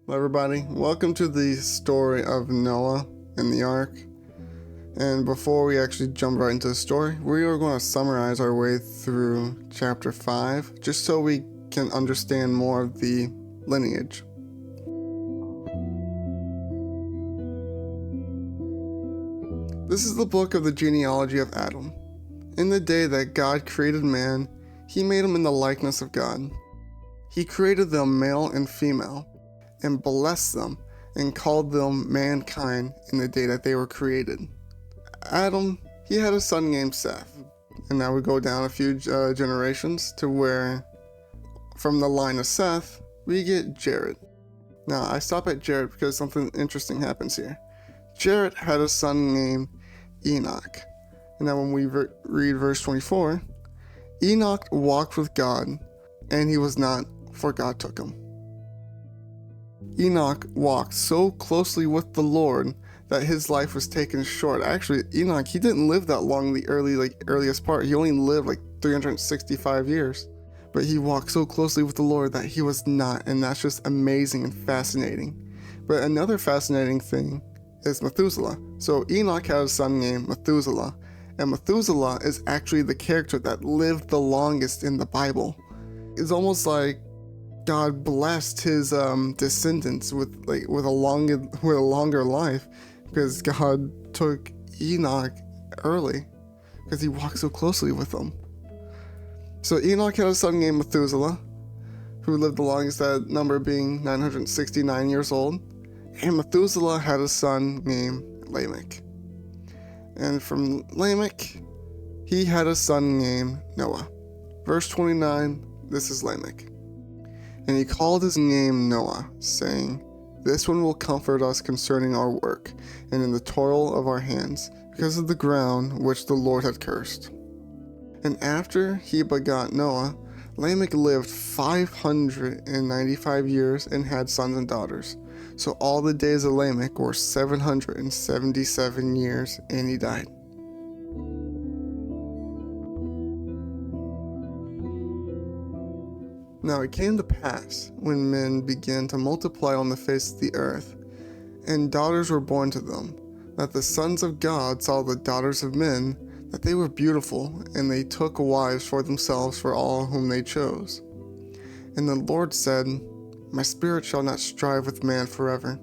Hello everybody, welcome to the story of Noah and the Ark. And before we actually jump right into the story, we are going to summarize our way through chapter 5, just so we can understand more of the lineage. This is the book of the genealogy of Adam. In the day that God created man, he made him in the likeness of God. He created them male and female, and blessed them, and called them mankind in the day that they were created. Adam, he had a son named Seth. And now we go down a few generations to where, from the line of Seth, we get Jared. Now, I stop at Jared because something interesting happens here. Jared had a son named Enoch. And now when we read verse 24, Enoch walked with God, and he was not, for God took him. Enoch walked so closely with the Lord that his life was taken short. Actually, Enoch, he didn't live that long, the earliest part. He only lived like 365 years. But he walked so closely with the Lord that he was not, and that's just amazing and fascinating. But another fascinating thing is Methuselah. So Enoch had a son named Methuselah, and Methuselah is actually the character that lived the longest in the Bible. It's almost like God blessed his descendants with a longer life, because God took Enoch early because he walked so closely with them. So Enoch had a son named Methuselah, who lived the longest, that number being 969 years old. And Methuselah had a son named Lamech. And from Lamech, he had a son named Noah. Verse 29, this is Lamech. And he called his name Noah, saying, "This one will comfort us concerning our work, and in the toil of our hands, because of the ground which the Lord had cursed." And after he begot Noah, Lamech lived 595 years and had sons and daughters. So all the days of Lamech were 777 years, and he died. Now it came to pass, when men began to multiply on the face of the earth, and daughters were born to them, that the sons of God saw the daughters of men, that they were beautiful, and they took wives for themselves for all whom they chose. And the Lord said, "My spirit shall not strive with man forever,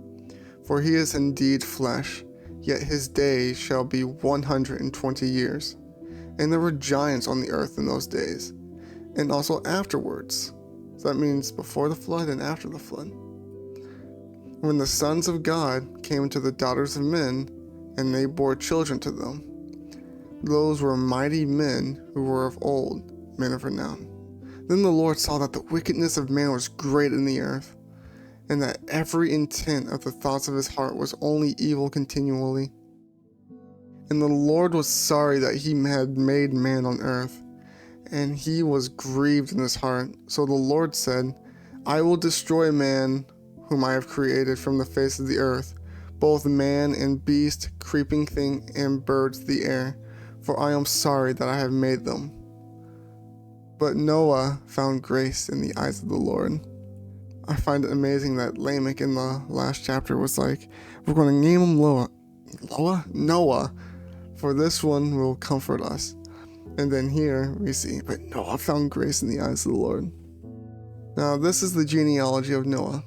for he is indeed flesh, yet his days shall be 120 years. And there were giants on the earth in those days, and also afterwards." So that means before the flood and after the flood. When the sons of God came to the daughters of men, and they bore children to them, those were mighty men who were of old, men of renown. Then the Lord saw that the wickedness of man was great in the earth, and that every intent of the thoughts of his heart was only evil continually. And the Lord was sorry that he had made man on earth, and he was grieved in his heart. So the Lord said, "I will destroy man whom I have created from the face of the earth, both man and beast, creeping thing, and birds of the air, for I am sorry that I have made them." But Noah found grace in the eyes of the Lord. I find it amazing that Lamech in the last chapter was like, "We're going to name him Noah, for this one will comfort us." And then here we see, "But Noah found grace in the eyes of the Lord." Now this is the genealogy of Noah.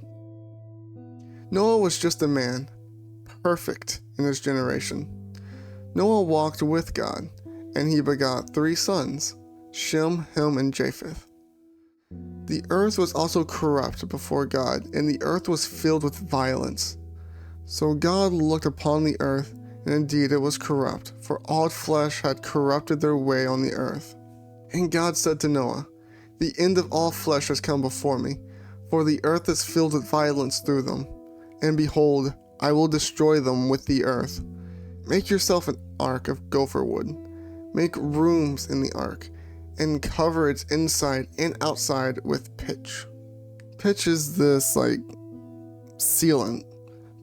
Noah was just a man, perfect in his generation. Noah walked with God, and he begot 3 sons, Shem, Ham, and Japheth. The earth was also corrupt before God, and the earth was filled with violence. So God looked upon the earth, and indeed it was corrupt, for all flesh had corrupted their way on the earth. And God said to Noah, "The end of all flesh has come before me, for the earth is filled with violence through them. And behold, I will destroy them with the earth. Make yourself an ark of gopher wood. Make rooms in the ark, and cover its inside and outside with pitch." Pitch is this sealant.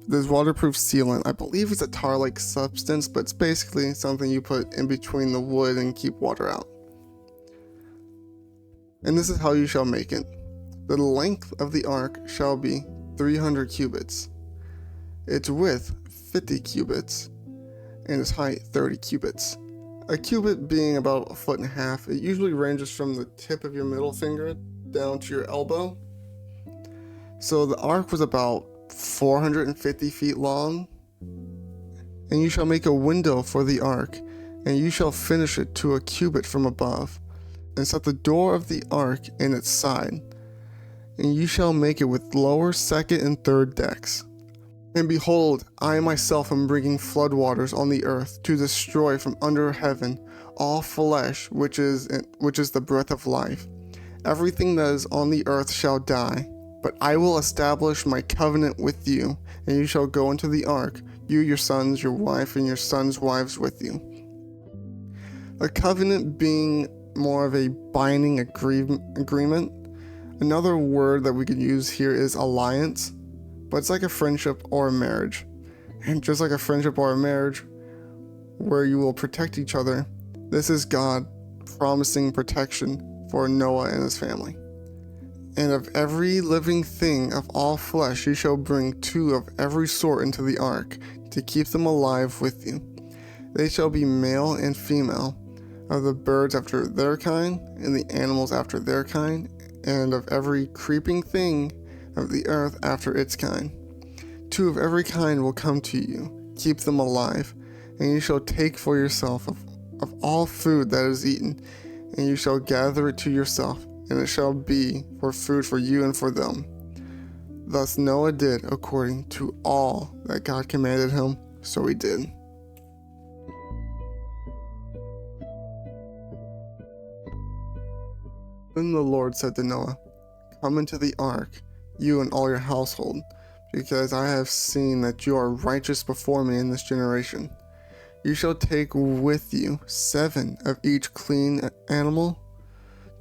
This waterproof sealant. I believe it's a tar-like substance, but it's basically something you put in between the wood and keep water out. And this is how you shall make it. The length of the ark shall be 300 cubits, its width 50 cubits, and its height 30 cubits. A cubit being about 1.5 feet, it usually ranges from the tip of your middle finger down to your elbow. So the ark was about 450 feet long. And you shall make a window for the ark, and you shall finish it to a cubit from above, and set the door of the ark in its side. And you shall make it with lower, second, and third decks. And behold, I myself am bringing floodwaters on the earth to destroy from under heaven all flesh, which is the breath of life. Everything that is on the earth shall die. But I will establish my covenant with you, and you shall go into the ark, you, your sons, your wife, and your sons' wives with you. A covenant being more of a binding agreement. Another word that we could use here is alliance, but it's like a friendship or a marriage. And just like a friendship or a marriage, where you will protect each other, this is God promising protection for Noah and his family. And of every living thing of all flesh you shall bring 2 of every sort into the ark, to keep them alive with you. They shall be male and female, of the birds after their kind, and the animals after their kind, and of every creeping thing of the earth after its kind. 2 of every kind will come to you, keep them alive, and you shall take for yourself of all food that is eaten, and you shall gather it to yourself, and it shall be for food for you and for them. Thus Noah did according to all that God commanded him, so he did. Then the Lord said to Noah, Come into the ark, you and all your household, because I have seen that you are righteous before me in this generation. You shall take with you 7 of each clean animal,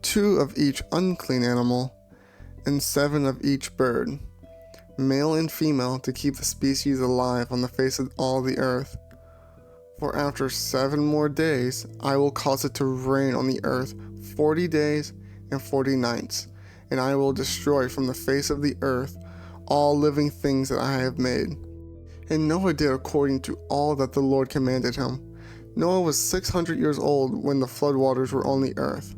2 of each unclean animal, and 7 of each bird, male and female, to keep the species alive on the face of all the earth. For after 7 more days I will cause it to rain on the earth 40 days and 40 nights, and I will destroy from the face of the earth all living things that I have made. And Noah did according to all that the Lord commanded him. Noah was 600 years old when the floodwaters were on the earth.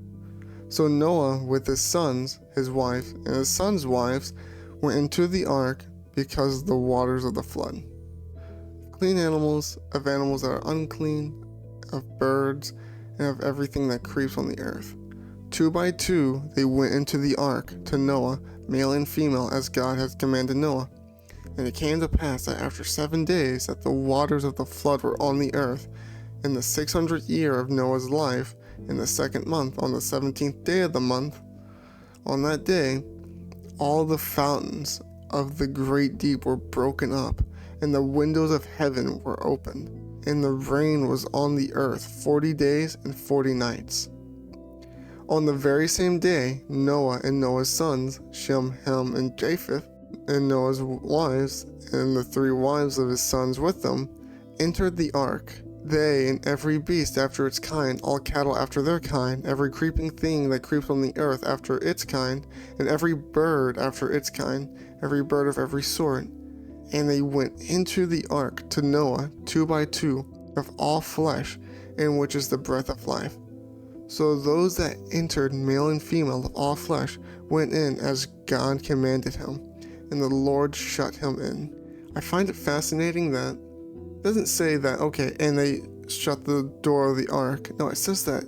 So Noah with his sons, his wife, and his sons' wives went into the ark because of the waters of the flood. Clean animals, of animals that are unclean, of birds, and of everything that creeps on the earth. 2 by 2 they went into the ark to Noah, male and female, as God had commanded Noah. And it came to pass that after 7 days that the waters of the flood were on the earth, in the 600th year of Noah's life, in the 2nd month, on the 17th day of the month. On that day, all the fountains of the great deep were broken up, and the windows of heaven were opened, and the rain was on the earth 40 days and 40 nights. On the very same day, Noah and Noah's sons, Shem, Ham, and Japheth, and Noah's wives, and the 3 wives of his sons with them, entered the ark. They and every beast after its kind, all cattle after their kind, every creeping thing that creeps on the earth after its kind, and every bird after its kind, every bird of every sort. And they went into the ark to Noah 2 by 2 of all flesh, in which is the breath of life. So those that entered, male and female of all flesh, went in as God commanded him, and the Lord shut him in. I find it fascinating that it doesn't say that, okay, and they shut the door of the ark. No, it says that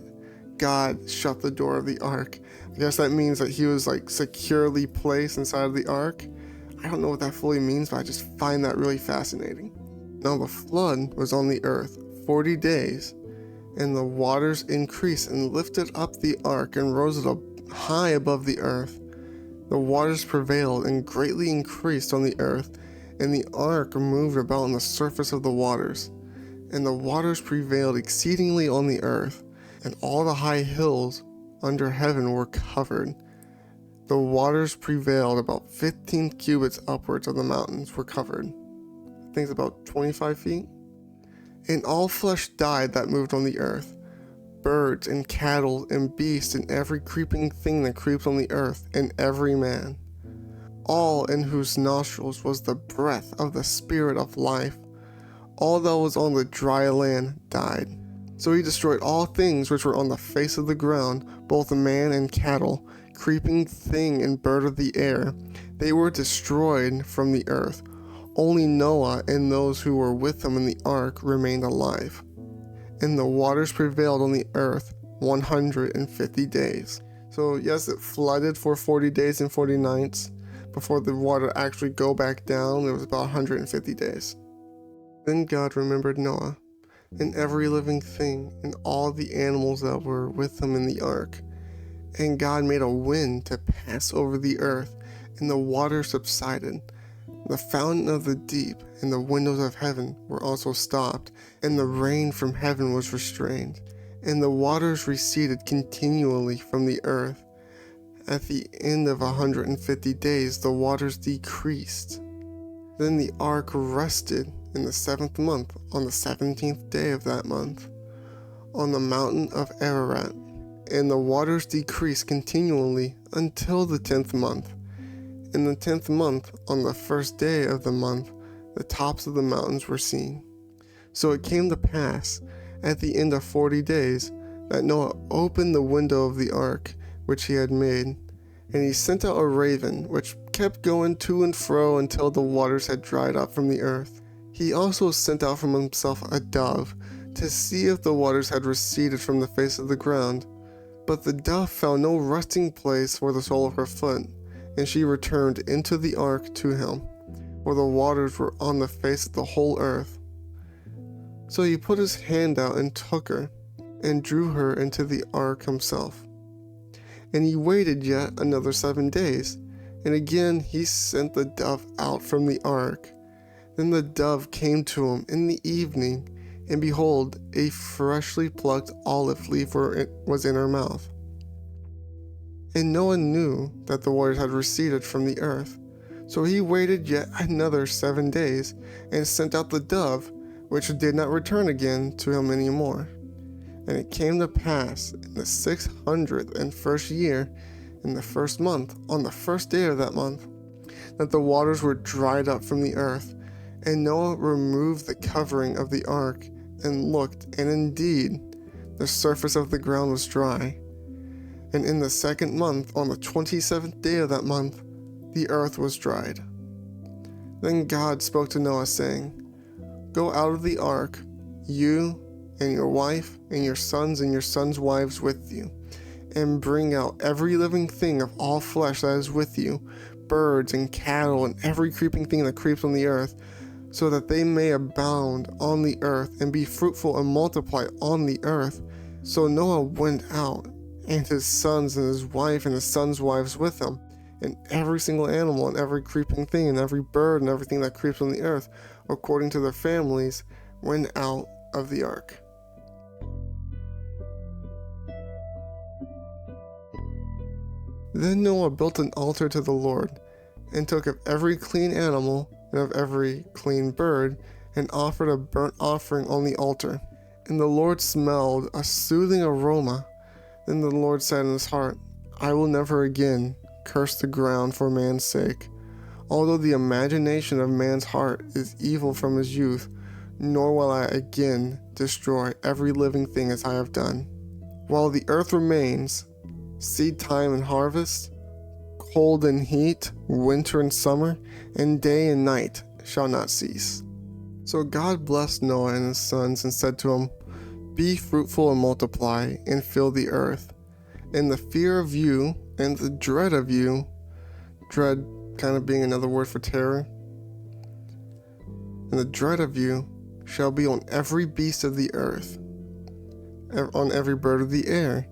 God shut the door of the ark. I guess that means that he was like securely placed inside of the ark. I don't know what that fully means, but I just find that really fascinating. Now the flood was on the earth 40 days, and the waters increased and lifted up the ark and rose it up high above the earth. The waters prevailed and greatly increased on the earth, and the ark moved about on the surface of the waters. And the waters prevailed exceedingly on the earth, and all the high hills under heaven were covered. The waters prevailed about 15 cubits upwards of the mountains were covered. I think it's about 25 feet. And all flesh died that moved on the earth, birds and cattle and beasts and every creeping thing that creeps on the earth, and every man. all in whose nostrils was the breath of the spirit of life. All that was on the dry land died. So he destroyed all things which were on the face of the ground, both man and cattle, creeping thing and bird of the air. They were destroyed from the earth. Only Noah and those who were with him in the ark remained alive. And the waters prevailed on the earth 150 days. So yes, it flooded for 40 days and 40 nights. Before the water actually go back down, it was about 150 days. Then God remembered Noah, and every living thing, and all the animals that were with him in the ark. And God made a wind to pass over the earth, and the water subsided. The fountain of the deep and the windows of heaven were also stopped, and the rain from heaven was restrained, and the waters receded continually from the earth. At the end of 150 days, the waters decreased. Then the ark rested in the 7th month, on the 17th day of that month, on the mountain of Ararat. And the waters decreased continually until the 10th month. In the 10th month, on the 1st day of the month, the tops of the mountains were seen. So it came to pass, at the end of 40 days, that Noah opened the window of the ark which he had made, and he sent out a raven, which kept going to and fro until the waters had dried up from the earth. He also sent out from himself a dove, to see if the waters had receded from the face of the ground. But the dove found no resting place for the sole of her foot, and she returned into the ark to him, for the waters were on the face of the whole earth. So he put his hand out and took her, and drew her into the ark himself. And he waited yet another 7 days, and again he sent the dove out from the ark. Then the dove came to him in the evening, and behold, a freshly plucked olive leaf was in her mouth. And Noah knew that the waters had receded from the earth. So he waited yet another 7 days, and sent out the dove, which did not return again to him any more. And it came to pass in the 601st year, in the 1st month, on the 1st day of that month, that the waters were dried up from the earth. And Noah removed the covering of the ark, and looked, and indeed, the surface of the ground was dry. And in the 2nd month, on the 27th day of that month, the earth was dried. Then God spoke to Noah, saying, Go out of the ark, you and your wife, and your sons' wives with you, and bring out every living thing of all flesh that is with you, birds and cattle, and every creeping thing that creeps on the earth, so that they may abound on the earth, and be fruitful and multiply on the earth. So Noah went out, and his sons and his wife and his sons' wives with him, and every single animal and every creeping thing and every bird and everything that creeps on the earth, according to their families, went out of the ark. Then Noah built an altar to the Lord, and took of every clean animal and of every clean bird, and offered a burnt offering on the altar. And the Lord smelled a soothing aroma. Then the Lord said in his heart, I will never again curse the ground for man's sake, although the imagination of man's heart is evil from his youth, nor will I again destroy every living thing as I have done. While the earth remains, seed time and harvest, cold and heat, winter and summer, and day and night shall not cease. So God blessed Noah and his sons and said to him, Be fruitful and multiply, and fill the earth. And the fear of you and the dread of you, dread kind of being another word for terror, and the dread of you shall be on every beast of the earth, on every bird of the air,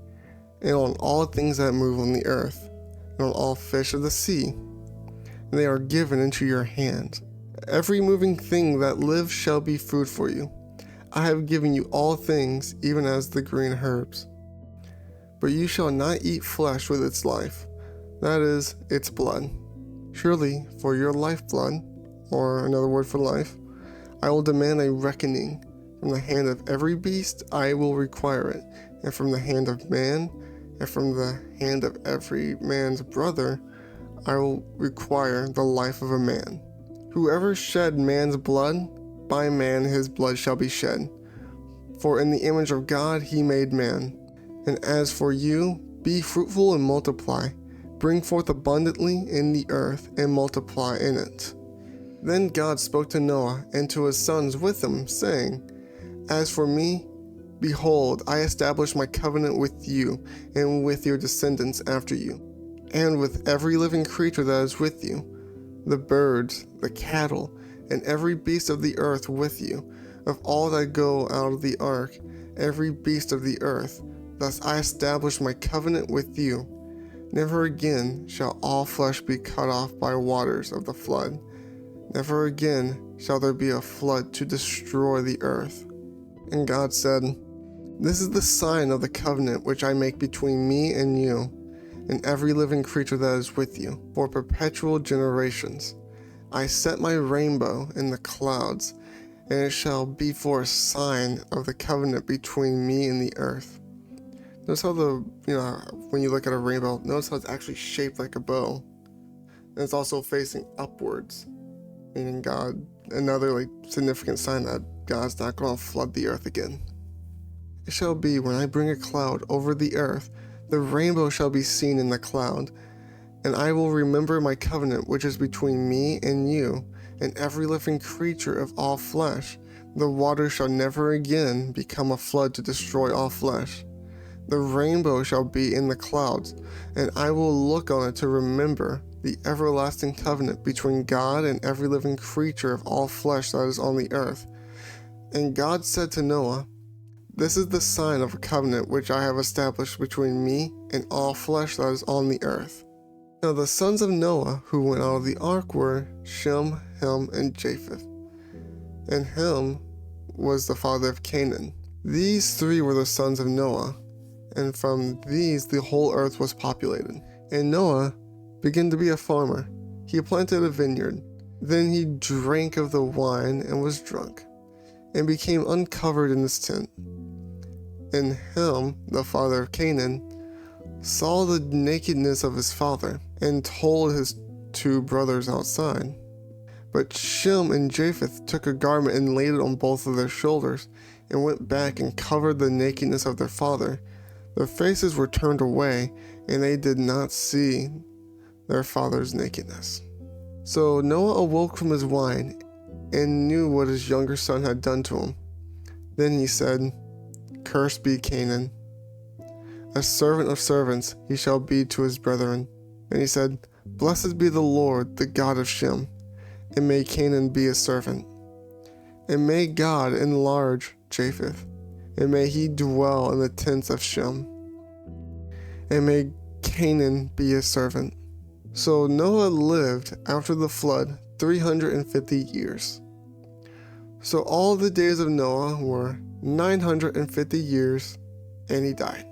and on all things that move on the earth, and on all fish of the sea. And they are given into your hand. Every moving thing that lives shall be food for you. I have given you all things, even as the green herbs. But you shall not eat flesh with its life, that is, its blood. Surely, for your lifeblood, or another word for life, I will demand a reckoning. From the hand of every beast I will require it, and from the hand of man, and from the hand of every man's brother, I will require the life of a man. Whoever shed man's blood, by man his blood shall be shed. For in the image of God he made man. And as for you, be fruitful and multiply. Bring forth abundantly in the earth and multiply in it. Then God spoke to Noah and to his sons with him, saying, As for me, behold, I establish my covenant with you and with your descendants after you, and with every living creature that is with you, the birds, the cattle, and every beast of the earth with you, of all that go out of the ark, every beast of the earth. Thus I establish my covenant with you. Never again shall all flesh be cut off by waters of the flood. Never again shall there be a flood to destroy the earth. And God said, This is the sign of the covenant which I make between me and you, and every living creature that is with you, for perpetual generations. I set my rainbow in the clouds, and it shall be for a sign of the covenant between me and the earth. Notice how when you look at a rainbow, notice how it's actually shaped like a bow. And it's also facing upwards, meaning God, another significant sign that God's not going to flood the earth again. It shall be when I bring a cloud over the earth, the rainbow shall be seen in the cloud, and I will remember my covenant which is between me and you, and every living creature of all flesh. The water shall never again become a flood to destroy all flesh. The rainbow shall be in the clouds, and I will look on it to remember the everlasting covenant between God and every living creature of all flesh that is on the earth. And God said to Noah, This is the sign of a covenant which I have established between me and all flesh that is on the earth. Now the sons of Noah who went out of the ark were Shem, Ham, and Japheth. And Ham was the father of Canaan. These three were the sons of Noah, and from these the whole earth was populated. And Noah began to be a farmer. He planted a vineyard. Then he drank of the wine and was drunk, and became uncovered in his tent. And Ham, the father of Canaan, saw the nakedness of his father, and told his two brothers outside. But Shem and Japheth took a garment and laid it on both of their shoulders, and went back and covered the nakedness of their father. Their faces were turned away, and they did not see their father's nakedness. So Noah awoke from his wine, and knew what his younger son had done to him. Then he said, Cursed be Canaan. A servant of servants he shall be to his brethren. And he said, Blessed be the Lord, the God of Shem, and may Canaan be his servant. And may God enlarge Japheth, and may he dwell in the tents of Shem. And may Canaan be his servant. So Noah lived after the flood 350 years. So all the days of Noah were 950 years, and he died.